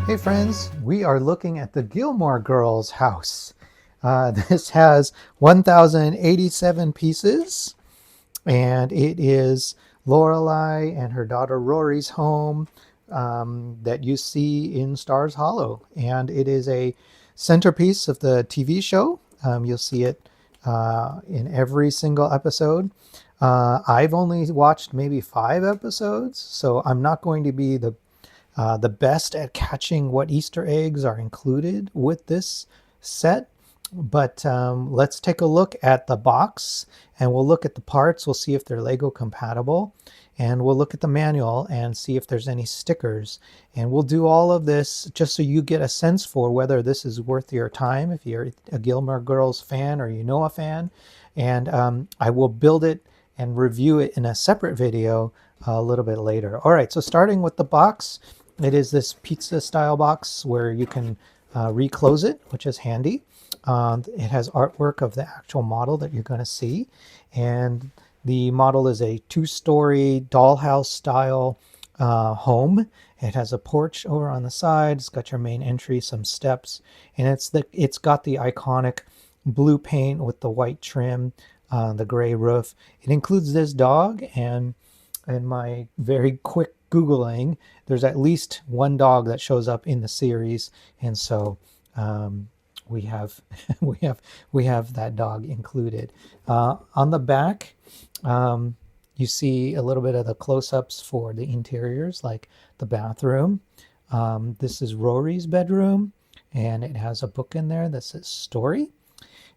Hey friends, we are looking at the Gilmore Girls House. This has 1,087 pieces, and it is Lorelai and her daughter Rory's home that you see in Stars Hollow. And it is a centerpiece of the TV show. You'll see it in every single episode. I've only watched maybe 5 episodes, so I'm not going to be the best at catching what Easter eggs are included with this set. But let's take a look at the box, and we'll look at the parts. We'll see if they're Lego compatible, and we'll look at the manual and see if there's any stickers. And we'll do all of this just so you get a sense for whether this is worth your time if you're a Gilmore Girls fan or you know a fan. And I will build it and review it in a separate video a little bit later. All right, so starting with the box, it is this pizza style box where you can reclose it, which is handy. It has artwork of the actual model that you're going to see. And the model is a 2-story dollhouse style home. It has a porch over on the side. It's got your main entry, some steps, and it's got the iconic blue paint with the white trim, the gray roof. It includes this dog, and in my very quick Googling, there's at least one dog that shows up in the series, and so we have we have that dog included. On the back, you see a little bit of the close-ups for the interiors, like the bathroom. This is Rory's bedroom, and it has a book in there that says story.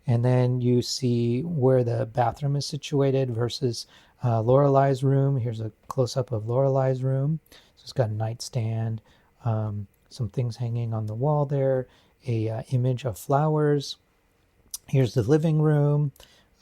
And then you see where the bathroom is situated versus Lorelai's room. Here's a close-up of Lorelai's room. So it's got a nightstand, some things hanging on the wall there, a image of flowers. Here's the living room,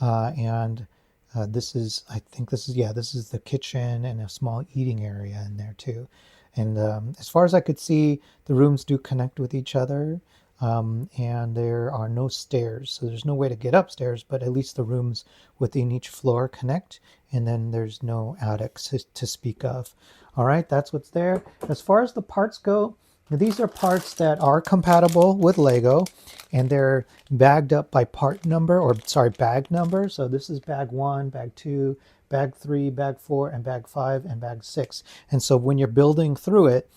and this is, I think this is the kitchen and a small eating area in there too. And as far as I could see, the rooms do connect with each other. And there are no stairs, so there's no way to get upstairs, but at least the rooms within each floor connect, and then there's no attics to speak of. All right, that's what's there. As far as the parts go, these are parts that are compatible with Lego, and they're bagged up by part number, or sorry, bag number. So this is bag 1, bag 2, bag 3, bag 4, and bag 5, and bag 6. And so when you're building through it,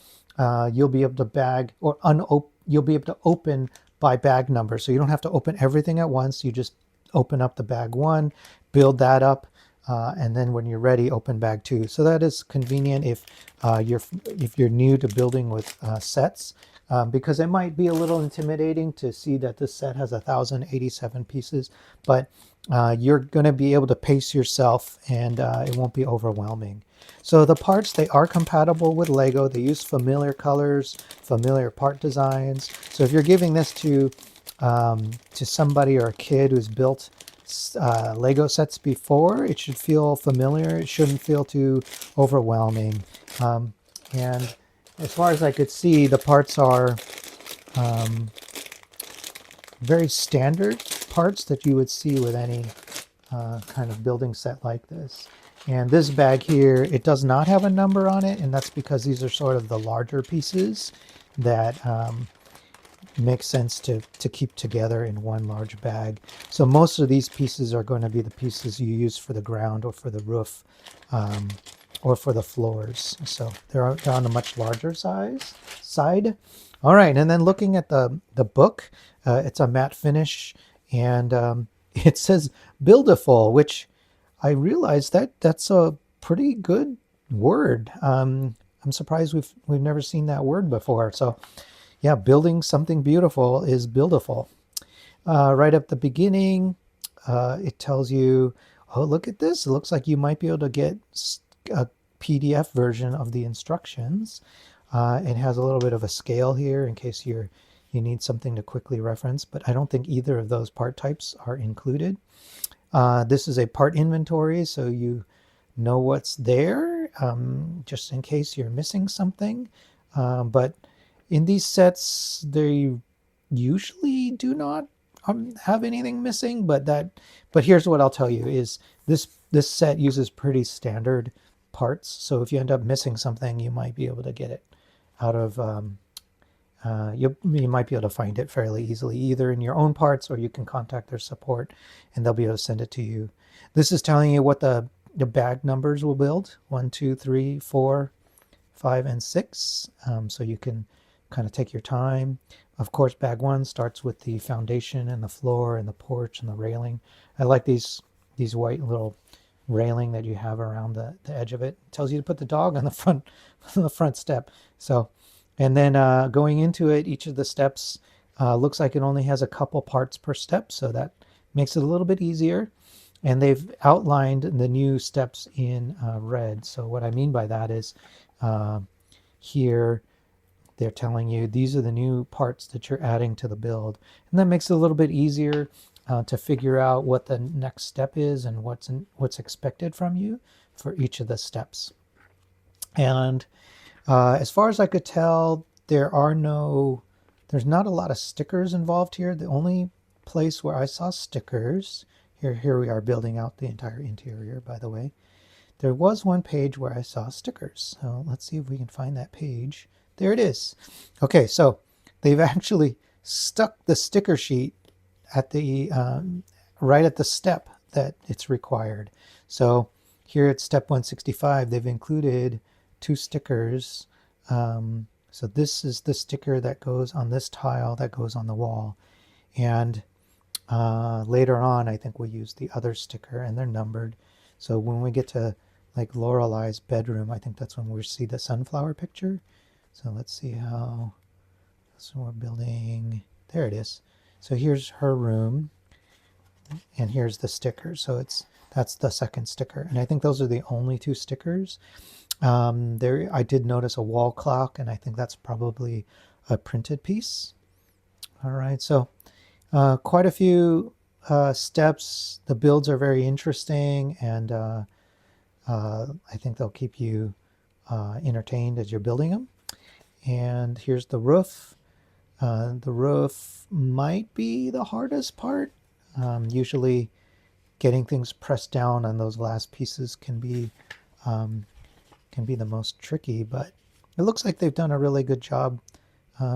you'll be able to bag or you'll be able to open by bag number. So you don't have to open everything at once. You just open up the bag 1, build that up, and then when you're ready, open bag 2. So that is convenient if you're new to building with sets, because it might be a little intimidating to see that this set has 1,087 pieces, but you're going to be able to pace yourself, and it won't be overwhelming. So the parts, they are compatible with Lego. They use familiar colors, familiar part designs. So if you're giving this to somebody or a kid who's built Lego sets before, it should feel familiar. It shouldn't feel too overwhelming. And as far as I could see, the parts are very standard parts that you would see with any kind of building set like this. And this bag here, it does not have a number on it, and that's because these are sort of the larger pieces that make sense to keep together in one large bag. So most of these pieces are going to be the pieces you use for the ground or for the roof, or for the floors. So they're on a much larger side. All right, and then looking at the book, it's a matte finish, and it says Buildiful, which I realized that's a pretty good word. I'm surprised we've never seen that word before. So yeah, building something beautiful is Buildiful. Right at the beginning, it tells you, oh, look at this. It looks like you might be able to get a PDF version of the instructions. It has a little bit of a scale here in case you need something to quickly reference, but I don't think either of those part types are included. This is a part inventory, so you know what's there, just in case you're missing something. But in these sets, they usually do not have anything missing. But here's what I'll tell you: is this set uses pretty standard parts. So if you end up missing something, you might be able to get it out of you might be able to find it fairly easily, either in your own parts, or you can contact their support and they'll be able to send it to you. This is telling you what the bag numbers will build: 1, 2, 3, 4, 5, and 6. So you can kind of take your time. Of course, bag 1 starts with the foundation and the floor and the porch and the railing. I like these white little railing that you have around the edge of it. It tells you to put the dog on the front on the front step. So, and then going into it, each of the steps looks like it only has a couple parts per step, so that makes it a little bit easier. And they've outlined the new steps in red. So what I mean by that is here they're telling you these are the new parts that you're adding to the build. And that makes it a little bit easier to figure out what the next step is and what's expected from you for each of the steps. And as far as I could tell, there's not a lot of stickers involved here. The only place where I saw stickers, here we are building out the entire interior, by the way. There was one page where I saw stickers. So let's see if we can find that page. There it is. Okay, so they've actually stuck the sticker sheet at the right at the step that it's required. So here at step 165, they've included 2 stickers. So this is the sticker that goes on this tile that goes on the wall. And later on, I think we'll use the other sticker, and they're numbered. So when we get to like Lorelai's bedroom, I think that's when we see the sunflower picture. So let's see how, so we're building, there it is. So here's her room, and here's the sticker. So that's the second sticker. And I think those are the only 2 stickers. There, I did notice a wall clock, and I think that's probably a printed piece. All right, so quite a few steps. The builds are very interesting, and I think they'll keep you entertained as you're building them. And here's the roof. The roof might be the hardest part. Usually getting things pressed down on those last pieces can be the most tricky, but it looks like they've done a really good job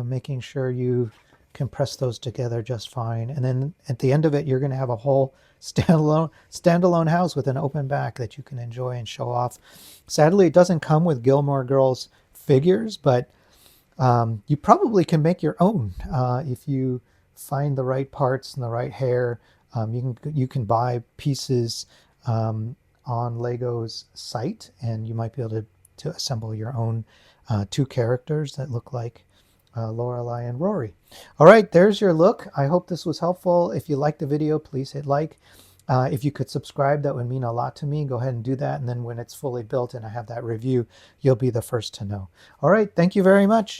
making sure you can press those together just fine. And then at the end of it, you're going to have a whole standalone house with an open back that you can enjoy and show off. Sadly, it doesn't come with Gilmore Girls figures, but you probably can make your own if you find the right parts and the right hair. You can buy pieces on Lego's site, and you might be able to assemble your own 2 characters that look like Lorelai and Rory. All right, there's your look. I hope this was helpful. If you liked the video, please hit like. If you could subscribe, that would mean a lot to me. Go ahead and do that. And then when it's fully built and I have that review, you'll be the first to know. All right, thank you very much.